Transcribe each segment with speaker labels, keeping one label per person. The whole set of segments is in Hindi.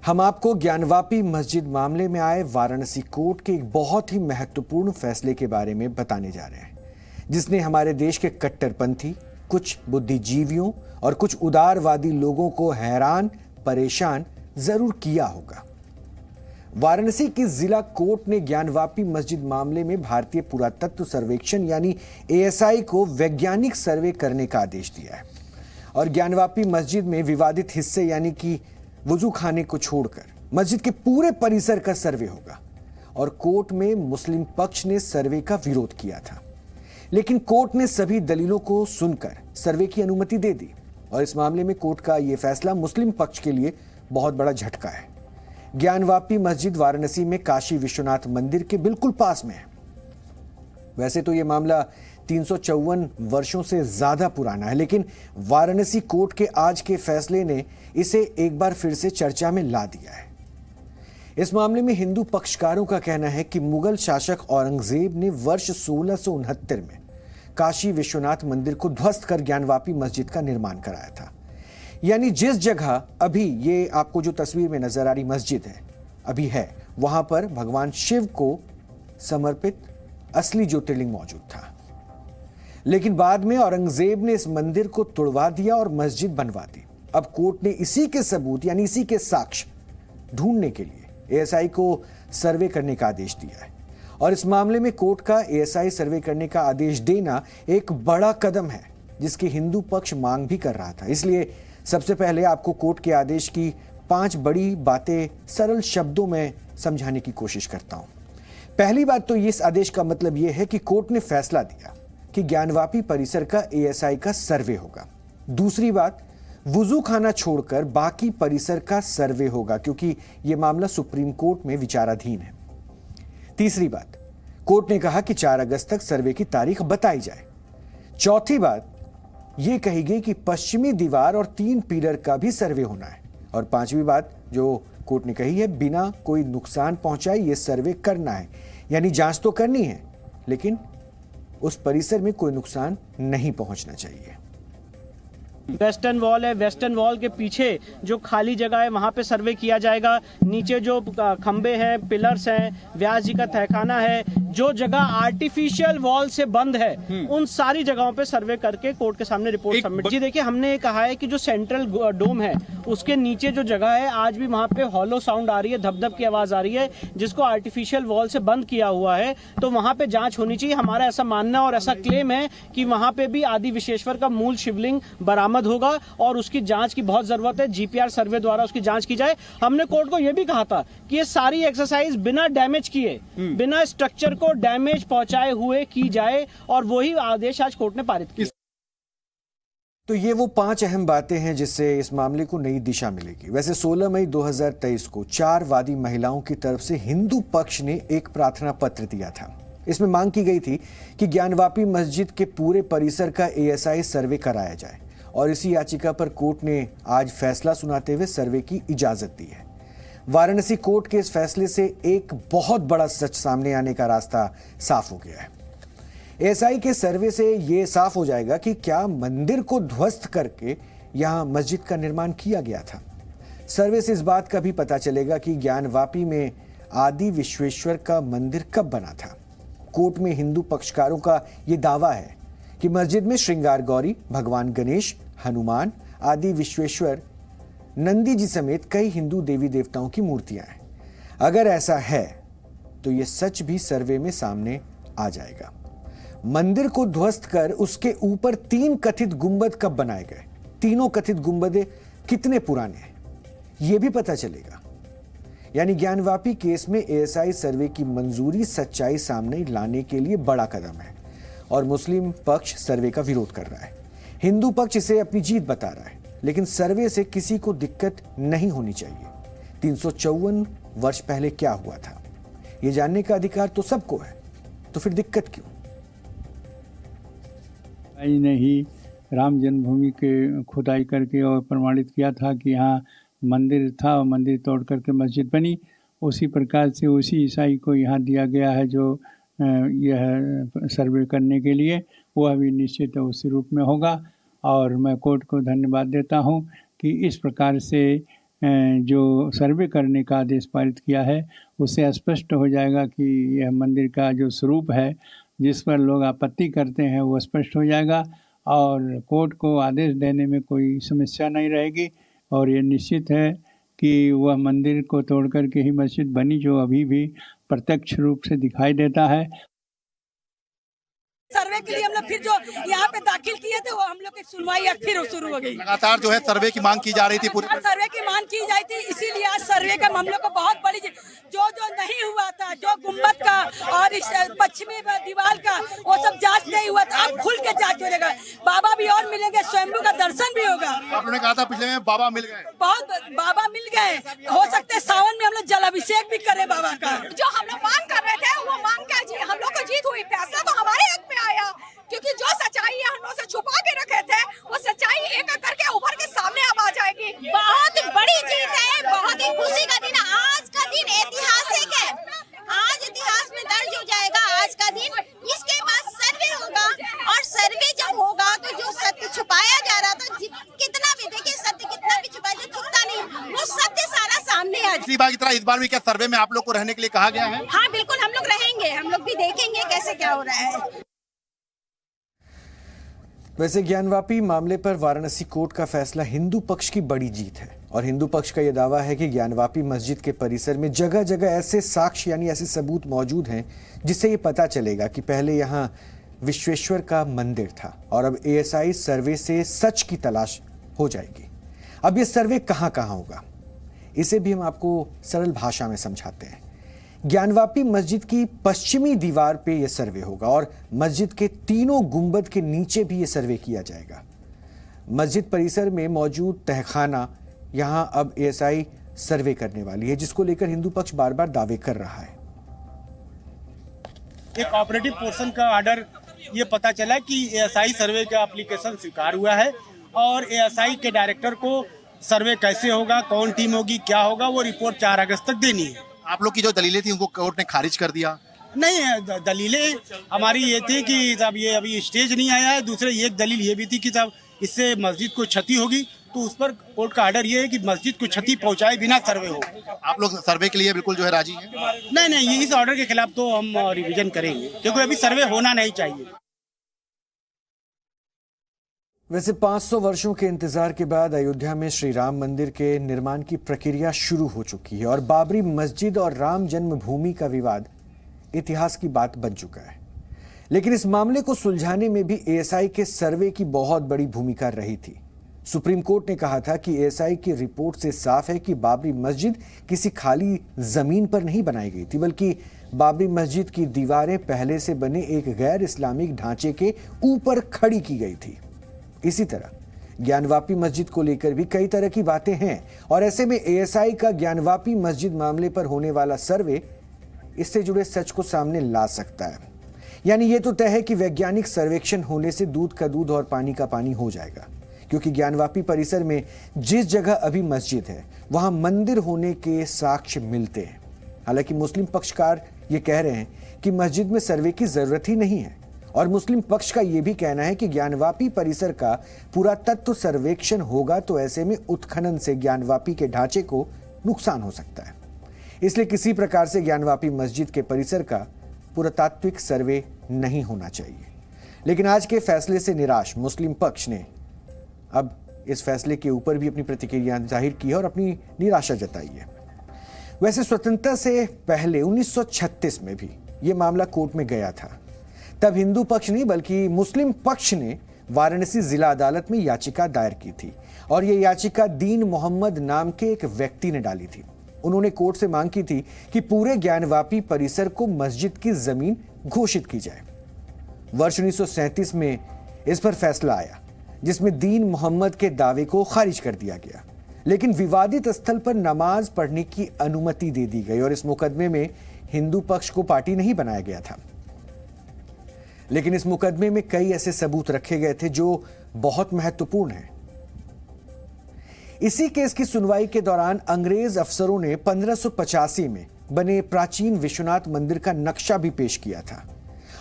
Speaker 1: हम आपको ज्ञानवापी मस्जिद मामले में आए वाराणसी कोर्ट के एक बहुत ही महत्वपूर्ण फैसले के बारे में बताने जा रहे हैं, जिसने हमारे देश के कट्टरपंथी, कुछ बुद्धिजीवियों और कुछ उदारवादी लोगों को हैरान परेशान जरूर किया होगा। वाराणसी की जिला कोर्ट ने ज्ञानवापी मस्जिद मामले में भारतीय पुरातत्व सर्वेक्षण यानी ASI को वैज्ञानिक सर्वे करने का आदेश दिया है और ज्ञानवापी मस्जिद में विवादित हिस्से यानी कि वुजू खाने को छोड़कर मस्जिद के पूरे परिसर का सर्वे होगा। और कोर्ट में मुस्लिम पक्ष ने सर्वे का विरोध किया था, लेकिन कोर्ट ने सभी दलीलों को सुनकर सर्वे की अनुमति दे दी। और इस मामले में कोर्ट का यह फैसला मुस्लिम पक्ष के लिए बहुत बड़ा झटका है। ज्ञानवापी मस्जिद वाराणसी में काशी विश्वनाथ मंदिर के बिल्कुल पास में है। वैसे तो यह मामला 354 वर्षों से ज्यादा पुराना है, लेकिन वाराणसी कोर्ट के आज के फैसले ने इसे एक बार फिर से चर्चा में ला दिया है। इस मामले में हिंदू पक्षकारों का कहना है कि मुगल शासक औरंगजेब ने वर्ष 1669 में काशी विश्वनाथ मंदिर को ध्वस्त कर ज्ञानवापी मस्जिद का निर्माण कराया था। यानी जिस जगह अभी ये आपको जो तस्वीर में नजर आ रही मस्जिद है अभी है, वहां पर भगवान शिव को समर्पित असली ज्योतिर्लिंग मौजूद था। लेकिन बाद में औरंगजेब ने इस मंदिर को तोड़वा दिया और मस्जिद बनवा दी। अब कोर्ट ने इसी के सबूत यानी इसी के साक्ष्य ढूंढने के लिए ASI को सर्वे करने का आदेश दिया है। और इस मामले में कोर्ट का ASI सर्वे करने का आदेश देना एक बड़ा कदम है, जिसकी हिंदू पक्ष मांग भी कर रहा था। इसलिए सबसे पहले आपको कोर्ट के आदेश की 5 बड़ी बातें सरल शब्दों में समझाने की कोशिश करता हूं। पहली बात तो इस आदेश का मतलब यह है कि कोर्ट ने फैसला दिया कि ज्ञानवापी परिसर का ASI का सर्वे होगा। दूसरी बात, वुजू खाना छोड़कर बाकी परिसर का सर्वे होगा, क्योंकि यह मामला सुप्रीम कोर्ट में विचाराधीन है। तीसरी बात, कोर्ट ने कहा कि 4 अगस्त तक सर्वे की तारीख बताई जाए। चौथी बात यह कही गई कि पश्चिमी दीवार और 3 पिलर का भी सर्वे होना है। और 5वीं बात जो कोर्ट ने कही है, बिना कोई नुकसान पहुंचाए यह सर्वे करना है। यानी जांच तो करनी है, लेकिन उस परिसर में कोई नुकसान नहीं पहुंचना चाहिए।
Speaker 2: वेस्टर्न वॉल है, वेस्टर्न वॉल के पीछे जो खाली जगह है वहां पे सर्वे किया जाएगा। नीचे जो खंबे हैं, पिलर्स हैं, व्यास जी का तहखाना है, जो जगह आर्टिफिशियल वॉल से बंद है, उन सारी जगहों पे सर्वे करके कोर्ट के सामने रिपोर्ट सबमिट। जी देखिए, हमने कहा है कि जो सेंट्रल डोम है उसके नीचे जो जगह है आज भी वहां पे हॉलो साउंड आ रही है, धप-धप की आवाज आ रही है, जिसको आर्टिफिशियल वॉल से बंद किया हुआ है। तो वहां पे जांच होनी चाहिए। हमारा ऐसा मानना और ऐसा क्लेम है कि वहां पे भी आदि विश्वेश्वर का मूल शिवलिंग बरामद होगा और उसकी जांच की बहुत जरूरत है। GPR सर्वे द्वारा उसकी जांच की जाए। हमने कोर्ट को यह भी कहा था कि ये सारी एक्सरसाइज बिना डैमेज किए, बिना स्ट्रक्चर को डैमेज पहुंचाए हुए की जाए, और वही आदेश आज कोर्ट ने पारित किया।
Speaker 1: तो ये वो 5 अहम बातें हैं जिससे इस मामले को नई दिशा मिलेगी। वैसे 16 मई 2023 को 4 वादी महिलाओं की तरफ से हिंदू पक्ष ने एक प्रार्थना पत्र दिया था। इसमें मांग की गई थी कि ज्ञानवापी मस्जिद के पूरे परिसर का ASI सर्वे कराया जाए, और इसी याचिका पर कोर्ट ने आज फैसला सुनाते हुए सर्वे की इजाजत दी है। वाराणसी कोर्ट के इस फैसले से एक बहुत बड़ा सच सामने आने का रास्ता साफ हो गया है। ASI के सर्वे से यह साफ हो जाएगा कि क्या मंदिर को ध्वस्त करके यहां मस्जिद का निर्माण किया गया था। सर्वे से इस बात का भी पता चलेगा कि ज्ञानवापी में आदि विश्वेश्वर का मंदिर कब बना था। कोर्ट में हिंदू पक्षकारों का यह दावा है कि मस्जिद में श्रृंगार गौरी, भगवान गणेश, हनुमान, आदि विश्वेश्वर, नंदी जी समेत कई हिंदू देवी देवताओं की मूर्तियां हैं। अगर ऐसा है तो यह सच भी सर्वे में सामने आ जाएगा। मंदिर को ध्वस्त कर उसके ऊपर 3 कथित गुंबद कब बनाए गए, तीनों कथित गुंबदें कितने पुराने हैं, यह भी पता चलेगा। यानी ज्ञानवापी केस में ASI सर्वे की मंजूरी सच्चाई सामने लाने के लिए बड़ा कदम है, और मुस्लिम पक्ष सर्वे का विरोध कर रहा है। हिंदू पक्ष इसे अपनी जीत बता रहा है, लेकिन सर्वे से किसी को दिक्कत नहीं होनी चाहिए। 354 वर्ष पहले क्या हुआ था, यह जानने का अधिकार तो सबको है, तो फिर दिक्कत क्यों?
Speaker 3: ने ही राम जन्मभूमि के खुदाई करके और प्रमाणित किया था कि यहाँ मंदिर था, और मंदिर तोड़ करके मस्जिद बनी। उसी प्रकार से उसी ईसाई को यहाँ दिया गया है जो यह सर्वे करने के लिए, वह भी निश्चित उसी रूप में होगा। और मैं कोर्ट को धन्यवाद देता हूँ कि इस प्रकार से जो सर्वे करने का आदेश पारित किया है, उससे स्पष्ट हो जाएगा कि यह मंदिर का जो स्वरूप है जिस पर लोग आपत्ति करते हैं वो स्पष्ट हो जाएगा और कोर्ट को आदेश देने में कोई समस्या नहीं रहेगी। और ये निश्चित है कि वह मंदिर को तोड़ करके ही मस्जिद बनी, जो अभी भी प्रत्यक्ष रूप से दिखाई देता है।
Speaker 4: सर्वे के लिए हम लोग फिर जो यहाँ पे दाखिल किए थे वो हम लोग की सुनवाई अब फिर शुरू हो गई।
Speaker 5: लगातार जो है सर्वे की मांग की जा रही थी, पूरी
Speaker 4: सर्वे की मांग की जाती थी, इसीलिए आज सर्वे का हम लोग को बहुत बड़ी जो नहीं हुआ था, जो गुम्बद का और इस पश्चिमी दीवार का वो सब जांच नहीं हुआ था, अब खुल के जांच हो जाएगा। बाबा भी और मिलेंगे, स्वयंभू का दर्शन भी होगा।
Speaker 5: आपने कहा था पिछले में बाबा मिल गए,
Speaker 4: बहुत बाबा मिल गए, हो सकते सावन में हम लोग जलाभिषेक भी करें बाबा का।
Speaker 6: जो हम लोग मांग कर रहे थे वो मांग क्या जी, हम लोग को जीत हुई, फैसला तो हमारे हक में आया, क्योंकि जो सच्चाई है हम लोग से छुपा के रखे थे वो सच्चाई एक एक करके उभर के सामने अब आ जाएगी। बहुत बड़ी जीत है, बहुत ही खुशी का दिन। आज का दिन ऐतिहासिक है, आज इतिहास में दर्ज हो जाएगा आज का दिन। इसके बाद सर्वे होगा और सर्वे जब होगा तो जो सत्य छुपाया जा रहा था, कितना भी देखिए सत्य कितना भी छुपाया, जो छुपता नहीं वो सत्य सारा सामने आ।
Speaker 5: पिछली बार की तरह इस बार भी क्या सर्वे में आप लोग को रहने के लिए कहा गया है?
Speaker 6: हाँ बिल्कुल, हम लोग रहेंगे, हम लोग भी देखेंगे कैसे क्या हो रहा है।
Speaker 1: वैसे ज्ञानवापी मामले पर वाराणसी कोर्ट का फैसला हिंदू पक्ष की बड़ी जीत है और हिंदू पक्ष का यह दावा है कि ज्ञानवापी मस्जिद के परिसर में जगह जगह ऐसे साक्ष्य यानी ऐसे सबूत मौजूद हैं जिससे ये पता चलेगा कि पहले यहाँ विश्वेश्वर का मंदिर था और अब एएसआई सर्वे से सच की तलाश हो जाएगी। अब ये सर्वे कहाँ कहाँ होगा, इसे भी हम आपको सरल भाषा में समझाते हैं। ज्ञानवापी मस्जिद की पश्चिमी दीवार पे यह सर्वे होगा और मस्जिद के तीनों गुंबद के नीचे भी यह सर्वे किया जाएगा। मस्जिद परिसर में मौजूद तहखाना यहां अब एएसआई सर्वे करने वाली है, जिसको लेकर हिंदू पक्ष बार बार दावे कर रहा है।
Speaker 7: एक ऑपरेटिव पोर्शन का ऑर्डर ये पता चला कि एएसआई सर्वे का एप्लीकेशन स्वीकार हुआ है और एएसआई के डायरेक्टर को सर्वे कैसे होगा, कौन टीम होगी, क्या होगा, वो रिपोर्ट 4 अगस्त तक देनी है।
Speaker 5: आप लोग की जो दलीलें थी उनको कोर्ट ने खारिज कर दिया?
Speaker 7: नहीं, दलीलें हमारी ये थी कि साहब ये अभी स्टेज नहीं आया है। दूसरे एक दलील ये भी थी कि साहब इससे मस्जिद को क्षति होगी, तो उस पर कोर्ट का ऑर्डर ये है कि मस्जिद को क्षति पहुंचाए बिना सर्वे हो।
Speaker 5: आप लोग सर्वे के लिए बिल्कुल जो है राजी हैं?
Speaker 7: नहीं, इस ऑर्डर के खिलाफ तो हम रिवीजन करेंगे, क्योंकि अभी सर्वे होना नहीं चाहिए।
Speaker 1: वैसे 500 वर्षों के इंतजार के बाद अयोध्या में श्री राम मंदिर के निर्माण की प्रक्रिया शुरू हो चुकी है और बाबरी मस्जिद और राम जन्मभूमि का विवाद इतिहास की बात बन चुका है। लेकिन इस मामले को सुलझाने में भी एएसआई के सर्वे की बहुत बड़ी भूमिका रही थी। सुप्रीम कोर्ट ने कहा था कि एएसआई की रिपोर्ट से साफ है कि बाबरी मस्जिद किसी खाली जमीन पर नहीं बनाई गई थी, बल्कि बाबरी मस्जिद की दीवारें पहले से बने एक गैर इस्लामिक ढांचे के ऊपर खड़ी की गई थी। इसी तरह ज्ञानवापी मस्जिद को लेकर भी कई तरह की बातें हैं और ऐसे में एएसआई का ज्ञानवापी मस्जिद मामले पर होने वाला सर्वे इससे जुड़े सच को सामने ला सकता है। यानी ये तो तय है कि वैज्ञानिक सर्वेक्षण होने से दूध का दूध और पानी का पानी हो जाएगा, क्योंकि ज्ञानवापी परिसर में जिस जगह अभी मस्जिद है वहां मंदिर होने के साक्ष्य मिलते हैं। हालांकि मुस्लिम पक्षकार ये कह रहे हैं कि मस्जिद में सर्वे की जरूरत ही नहीं है और मुस्लिम पक्ष का यह भी कहना है कि ज्ञानवापी परिसर का पुरातत्व सर्वेक्षण होगा तो ऐसे में उत्खनन से ज्ञानवापी के ढांचे को नुकसान हो सकता है। इसलिए किसी प्रकार से ज्ञानवापी मस्जिद के परिसर का पुरातात्विक सर्वे नहीं होना चाहिए। लेकिन आज के फैसले से निराश मुस्लिम पक्ष ने अब इस फैसले के ऊपर भी अपनी प्रतिक्रिया जाहिर की है और अपनी निराशा जताई है। वैसे स्वतंत्रता से पहले 1936 में भी ये मामला कोर्ट में गया था। तब हिंदू पक्ष नहीं बल्कि मुस्लिम पक्ष ने वाराणसी जिला अदालत में याचिका दायर की थी और यह याचिका दीन मोहम्मद नाम के एक व्यक्ति ने डाली थी। उन्होंने कोर्ट से मांग की थी कि पूरे ज्ञानवापी परिसर को मस्जिद की जमीन घोषित की जाए। वर्ष 1937 में इस पर फैसला आया जिसमें दीन मोहम्मद के दावे को खारिज कर दिया गया, लेकिन विवादित स्थल पर नमाज पढ़ने की अनुमति दे दी गई और इस मुकदमे में हिंदू पक्ष को पार्टी नहीं बनाया गया था। लेकिन इस मुकदमे में कई ऐसे सबूत रखे गए थे जो बहुत महत्वपूर्ण हैं। इसी केस की सुनवाई के दौरान अंग्रेज अफसरों ने 1585 में बने प्राचीन विश्वनाथ मंदिर का नक्शा भी पेश किया था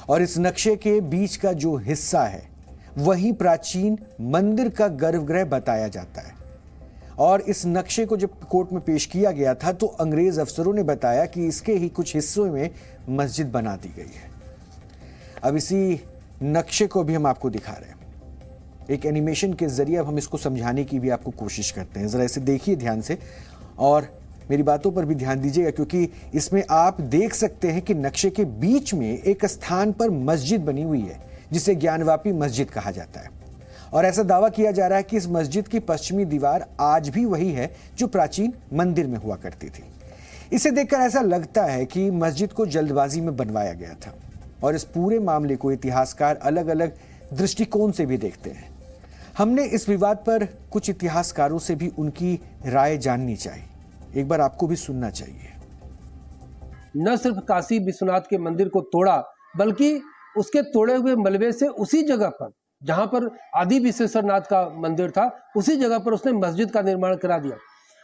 Speaker 1: और इस नक्शे के बीच का जो हिस्सा है वही प्राचीन मंदिर का गर्भगृह बताया जाता है और इस नक्शे को जब कोर्ट में पेश किया गया था तो अंग्रेज अफसरों ने बताया कि इसके ही कुछ हिस्सों में मस्जिद बना दी गई है। अब इसी नक्शे को भी हम आपको दिखा रहे हैं, एक एनिमेशन के जरिए अब हम इसको समझाने की भी आपको कोशिश करते हैं। जरा इसे देखिए ध्यान से और मेरी बातों पर भी ध्यान दीजिएगा, क्योंकि इसमें आप देख सकते हैं कि नक्शे के बीच में एक स्थान पर मस्जिद बनी हुई है जिसे ज्ञानवापी मस्जिद कहा जाता है। और ऐसा दावा किया जा रहा है कि इस मस्जिद की पश्चिमी दीवार आज भी वही है जो प्राचीन मंदिर में हुआ करती थी। इसे देखकर ऐसा लगता है कि मस्जिद को जल्दबाजी में बनवाया गया था और इस पूरे मामले को इतिहासकार अलग अलग दृष्टिकोण से भी देखते हैं। हमने इस विवाद पर कुछ इतिहासकारों से भी उनकी राय जाननी चाहिए, एक बार आपको भी सुनना चाहिए।
Speaker 8: न सिर्फ काशी विश्वनाथ के मंदिर को तोड़ा, बल्कि उसके तोड़े हुए मलबे से उसी जगह पर जहां पर आदि विश्वेश्वरनाथ का मंदिर था, उसी जगह पर उसने मस्जिद का निर्माण करा दिया।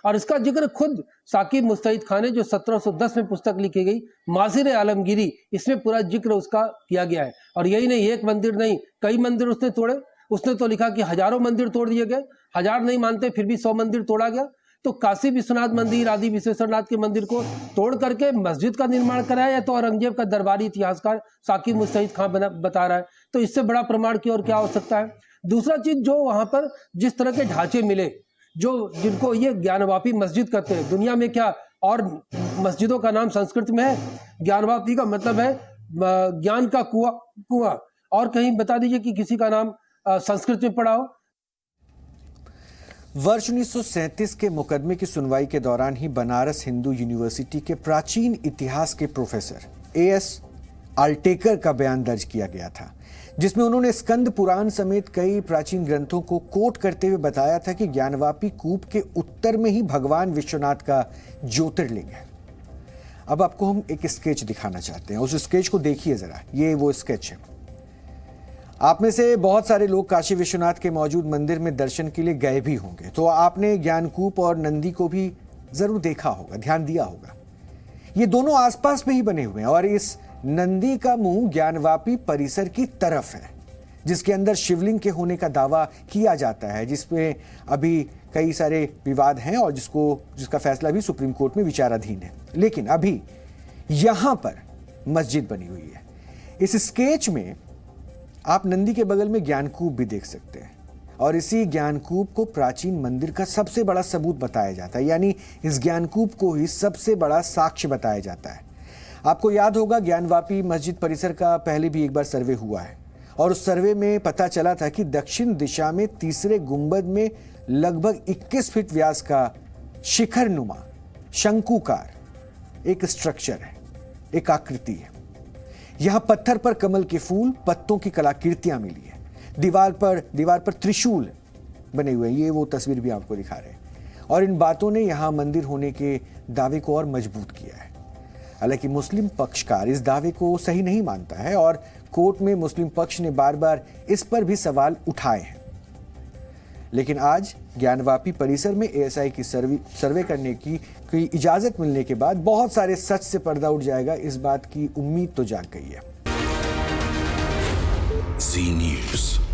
Speaker 8: और इसका जिक्र खुद साकिब मुस्तैद खान ने, जो 1710 में पुस्तक लिखी गई मासिर आलमगीरी, इसमें पूरा जिक्र उसका किया गया है। और यही नहीं, एक मंदिर नहीं, कई मंदिर उसने तोड़े। उसने तो लिखा कि हजारों मंदिर तोड़ दिए गए, हजार नहीं मानते फिर भी 100 मंदिर तोड़ा गया। तो काशी विश्वनाथ मंदिर, आदि विश्वेश्वरनाथ के मंदिर को तोड़ करके मस्जिद का निर्माण कराया, या तो औरंगजेब का दरबारी इतिहासकार साकिब मुस्तैद खान बता रहा है। तो इससे बड़ा प्रमाण की और क्या हो सकता है। दूसरा चीज, जो वहां पर जिस तरह के ढांचे मिले, जो जिनको ये ज्ञानवापी मस्जिद कहते हैं, दुनिया में क्या और मस्जिदों का नाम संस्कृत में है? ज्ञानवापी का मतलब है ज्ञान का कुआं। और कहीं बता दीजिए कि किसी का नाम संस्कृत में पढ़ा हो।
Speaker 1: वर्ष 1937 के मुकदमे की सुनवाई के दौरान ही बनारस हिंदू यूनिवर्सिटी के प्राचीन इतिहास के प्रोफेसर एएस आल्टेकर का बयान दर्ज किया गया था, जिसमें उन्होंने स्कंद पुराण समेत कई प्राचीन ग्रंथों को कोट करते हुए बताया था कि ज्ञानवापी कूप के उत्तर में ही भगवान विश्वनाथ का ज्योतिर्लिंग है। अब आपको हम एक स्केच दिखाना चाहते हैं, उस स्केच को देखिए जरा। ये वो स्केच है। आप में से बहुत सारे लोग काशी विश्वनाथ के मौजूद मंदिर में दर्शन के लिए गए भी होंगे, तो आपने ज्ञानकूप और नंदी को भी जरूर देखा होगा, ध्यान दिया होगा। ये दोनों आसपास में ही बने हुए हैं और इस नंदी का मुंह ज्ञानवापी परिसर की तरफ है, जिसके अंदर शिवलिंग के होने का दावा किया जाता है, जिसमें अभी कई सारे विवाद हैं और जिसका फैसला भी सुप्रीम कोर्ट में विचाराधीन है। लेकिन अभी यहां पर मस्जिद बनी हुई है। इस स्केच में आप नंदी के बगल में ज्ञानकूप भी देख सकते हैं और इसी ज्ञानकूप को प्राचीन मंदिर का सबसे बड़ा सबूत बताया जाता है, यानी इस ज्ञानकूप को ही सबसे बड़ा साक्ष्य बताया जाता है। आपको याद होगा ज्ञानवापी मस्जिद परिसर का पहले भी एक बार सर्वे हुआ है और उस सर्वे में पता चला था कि दक्षिण दिशा में तीसरे गुंबद में लगभग 21 फीट व्यास का शिखर नुमा शंकुकार एक स्ट्रक्चर है, एक आकृति है। यहां पत्थर पर कमल के फूल, पत्तों की कलाकृतियां मिली है। दीवार पर त्रिशूल बने हुए हैं, ये वो तस्वीर भी आपको दिखा रहे हैं। और इन बातों ने यहां मंदिर होने के दावे को और मजबूत किया है। हालांकि मुस्लिम पक्षकार इस दावे को सही नहीं मानता है और कोर्ट में मुस्लिम पक्ष ने बार बार इस पर भी सवाल उठाए हैं। लेकिन आज ज्ञानवापी परिसर में एएसआई की सर्वे करने की इजाजत मिलने के बाद बहुत सारे सच से पर्दा उठ जाएगा, इस बात की उम्मीद तो जाग गई है।
Speaker 9: जी न्यूज़।